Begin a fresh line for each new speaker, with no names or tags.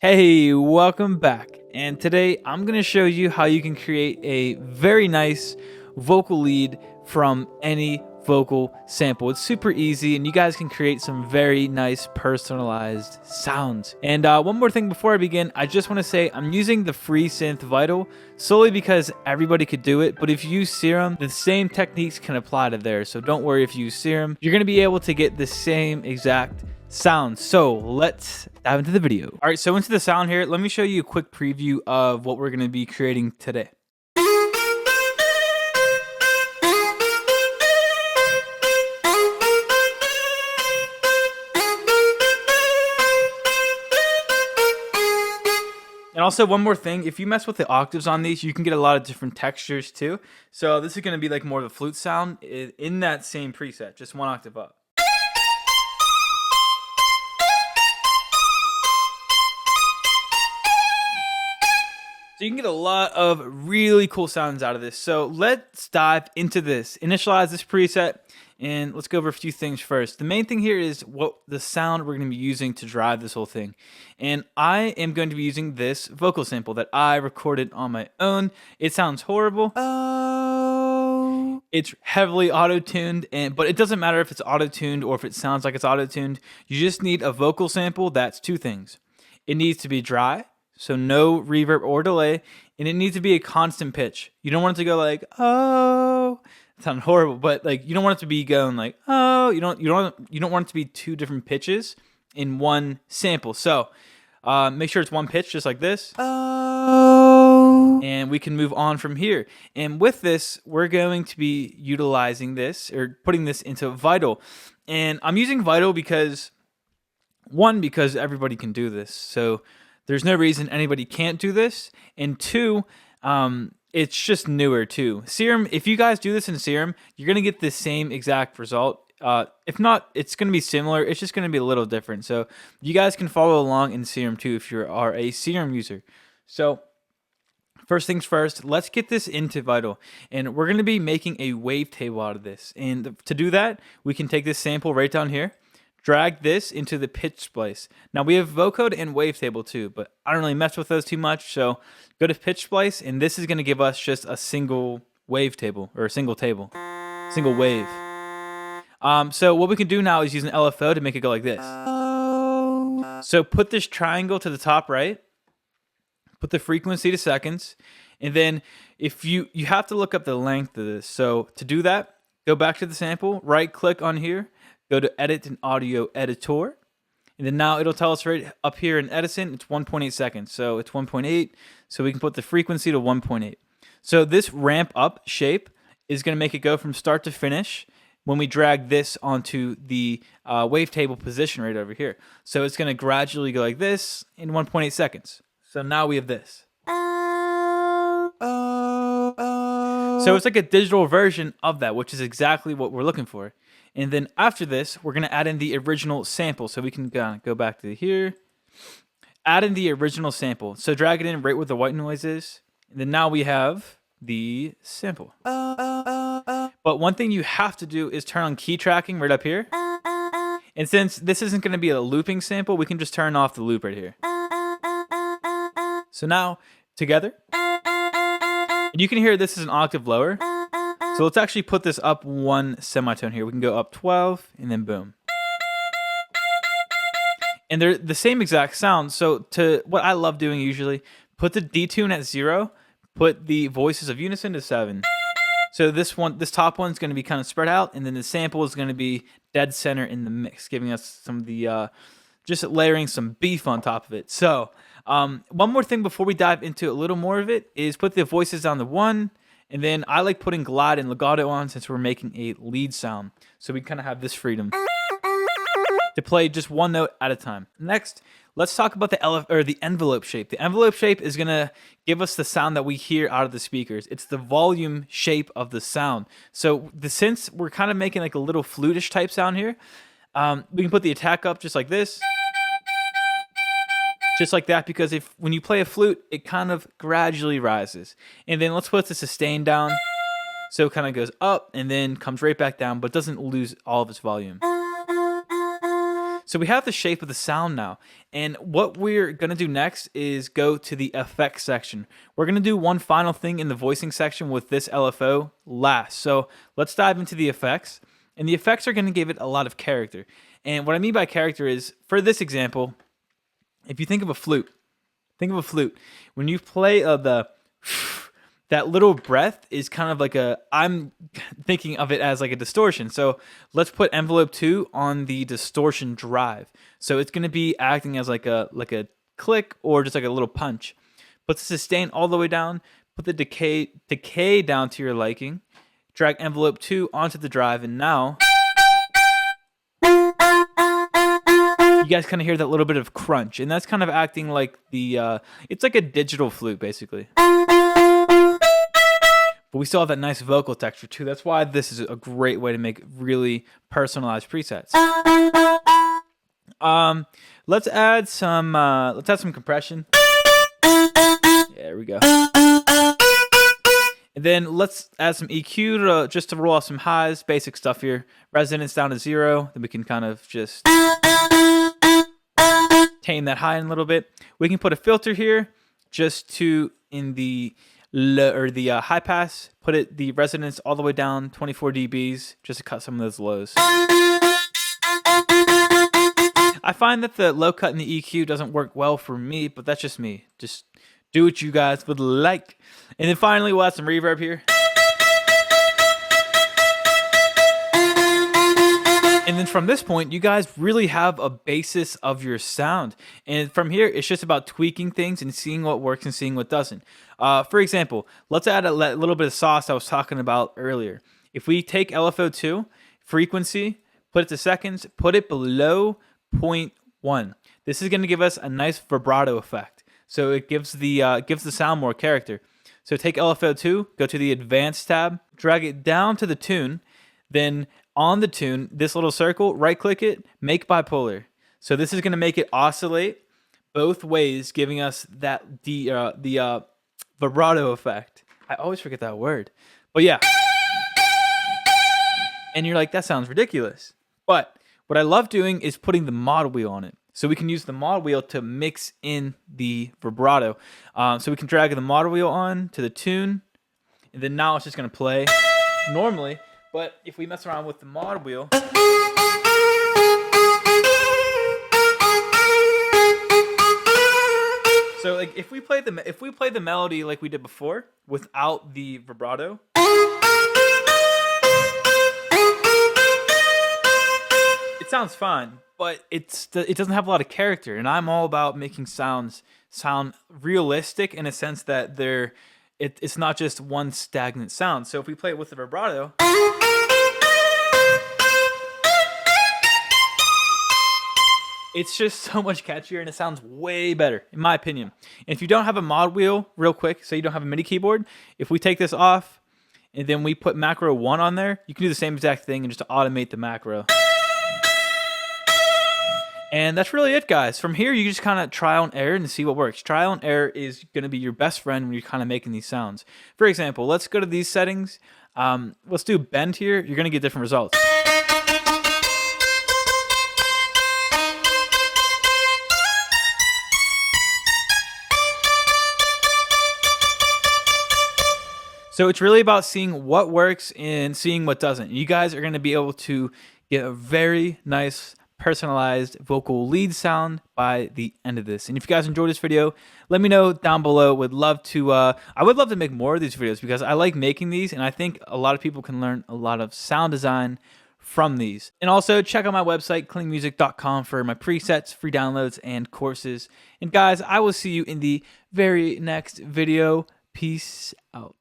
Hey, welcome back. And today I'm going to show you how you can create a very nice vocal lead from any vocal sample. It's super easy and you guys can create some very nice personalized sounds. And one more thing before I begin, I just want to say I'm using the free synth Vital solely because everybody could do it. But if you use Serum, the same techniques can apply to there. So don't worry if you use Serum. You're going to be able to get the same exact sound. So let's dive into the video. All right, so into the sound here, let me show you a quick preview of what we're going to be creating today. And also one more thing, if you mess with the octaves on these, you can get a lot of different textures too. So this is going to be like more of a flute sound in that same preset, just one octave up. So you can get a lot of really cool sounds out of this. So let's dive into this. Initialize this preset and let's go over a few things first. The main thing here is what the sound we're going to be using to drive this whole thing. And I am going to be using this vocal sample that I recorded on my own. It sounds horrible. Oh. It's heavily auto-tuned, but it doesn't matter if it's auto-tuned or if it sounds like it's auto-tuned. You just need a vocal sample that's two things. It needs to be dry, so no reverb or delay, and it needs to be a constant pitch. You don't want it to go like, oh, it sounds horrible, but like you don't want it to be going like, oh, you don't want it to be two different pitches in one sample. So make sure it's one pitch, just like this. Oh. And we can move on from here. And with this, we're going to be utilizing this or putting this into Vital. And I'm using Vital because because everybody can do this. So there's no reason anybody can't do this. And two, it's just newer too. Serum, if you guys do this in Serum, you're going to get the same exact result. If not, it's going to be similar. It's just going to be a little different. So you guys can follow along in Serum too if you are a Serum user. So first things first, let's get this into Vital. And we're going to be making a wavetable out of this. And to do that, we can take this sample right down here. Drag this into the pitch splice. Now we have vocode and wavetable too, but I don't really mess with those too much. So go to pitch splice, and this is going to give us just a single wavetable or a single wave. So what we can do now is use an LFO to make it go like this. So put this triangle to the top right, put the frequency to seconds, and then if you have to look up the length of this. So to do that, go back to the sample, right click on here, go to Edit and Audio Editor. And then now it'll tell us right up here in Edison, it's 1.8 seconds. So it's 1.8. So we can put the frequency to 1.8. So this ramp up shape is going to make it go from start to finish when we drag this onto the wavetable position right over here. So it's going to gradually go like this in 1.8 seconds. So now we have this. So it's like a digital version of that, which is exactly what we're looking for. And then after this, we're going to add in the original sample. So we can go back to here, add in the original sample. So drag it in right where the white noise is. And then now we have the sample. But one thing you have to do is turn on key tracking right up here. And since this isn't going to be a looping sample, we can just turn off the loop right here. So now, together. And you can hear this is an octave lower. So let's actually put this up one semitone here. We can go up 12 and then boom. And they're the same exact sound. So to what I love doing usually, put the detune at 0, put the voices of unison to 7. So this top one's going to be kind of spread out, and then the sample is going to be dead center in the mix, giving us some of the just layering some beef on top of it. So one more thing before we dive into a little more of it is put the voices down to 1. And then I like putting glide and legato on since we're making a lead sound. So we kind of have this freedom to play just one note at a time. Next, let's talk about the envelope shape. The envelope shape is going to give us the sound that we hear out of the speakers. It's the volume shape of the sound. So since we're kind of making like a little flutish type sound here, we can put the attack up just like this. Just like that, because when you play a flute, it kind of gradually rises. And then let's put the sustain down. So it kind of goes up and then comes right back down, but doesn't lose all of its volume. So we have the shape of the sound now. And what we're going to do next is go to the effects section. We're going to do one final thing in the voicing section with this LFO last. So let's dive into the effects. And the effects are going to give it a lot of character. And what I mean by character is, for this example, if you think of a flute, when you play that little breath is kind of like I'm thinking of it as like a distortion. So let's put envelope 2 on the distortion drive. So it's going to be acting as like a click or just like a little punch. Put the sustain all the way down, put the decay down to your liking, drag envelope 2 onto the drive, and now you guys kind of hear that little bit of crunch, and that's kind of acting like it's like a digital flute basically. But we still have that nice vocal texture too. That's why this is a great way to make really personalized presets. Let's add some compression. There we go. And then let's add some EQ just to roll off some highs, basic stuff here. Resonance down to 0. Then we can kind of just tame that high in a little bit. We can put a filter here just to in the high pass, put the resonance all the way down 24 dBs just to cut some of those lows. I find that the low cut in the EQ doesn't work well for me, but that's just me. Just do what you guys would like. And then finally, we'll add some reverb here. And then from this point, you guys really have a basis of your sound. And from here, it's just about tweaking things and seeing what works and seeing what doesn't. For example, let's add a little bit of sauce I was talking about earlier. If we take LFO2, frequency, put it to seconds, put it below 0.1. This is going to give us a nice vibrato effect. So it gives the sound more character. So take LFO2, go to the Advanced tab, drag it down to the tune, then on the tune, this little circle, right-click it, make bipolar. So this is going to make it oscillate both ways, giving us that the vibrato effect. I always forget that word, but yeah. And you're like, that sounds ridiculous. But what I love doing is putting the mod wheel on it. So we can use the mod wheel to mix in the vibrato. So we can drag the mod wheel on to the tune, and then now it's just going to play normally. But if we mess around with the mod wheel, so like if we play the melody like we did before without the vibrato, it sounds fine, but it doesn't have a lot of character. And I'm all about making sounds sound realistic in a sense that it's not just one stagnant sound. So if we play it with the vibrato, it's just so much catchier and it sounds way better, in my opinion. And if you don't have a mod wheel, real quick, so you don't have a MIDI keyboard, if we take this off and then we put macro 1 on there, you can do the same exact thing and just automate the macro. And that's really it, guys. From here, you just kind of trial and error and see what works. Trial and error is going to be your best friend when you're kind of making these sounds. For example, let's go to these settings. Let's do bend here. You're going to get different results. So it's really about seeing what works and seeing what doesn't. You guys are going to be able to get a very nice personalized vocal lead sound by the end of this. And if you guys enjoyed this video, let me know down below. I would love to make more of these videos because I like making these, and I think a lot of people can learn a lot of sound design from these. And also check out my website, klingmusic.com, for my presets, free downloads, and courses. And guys, I will see you in the very next video. Peace out.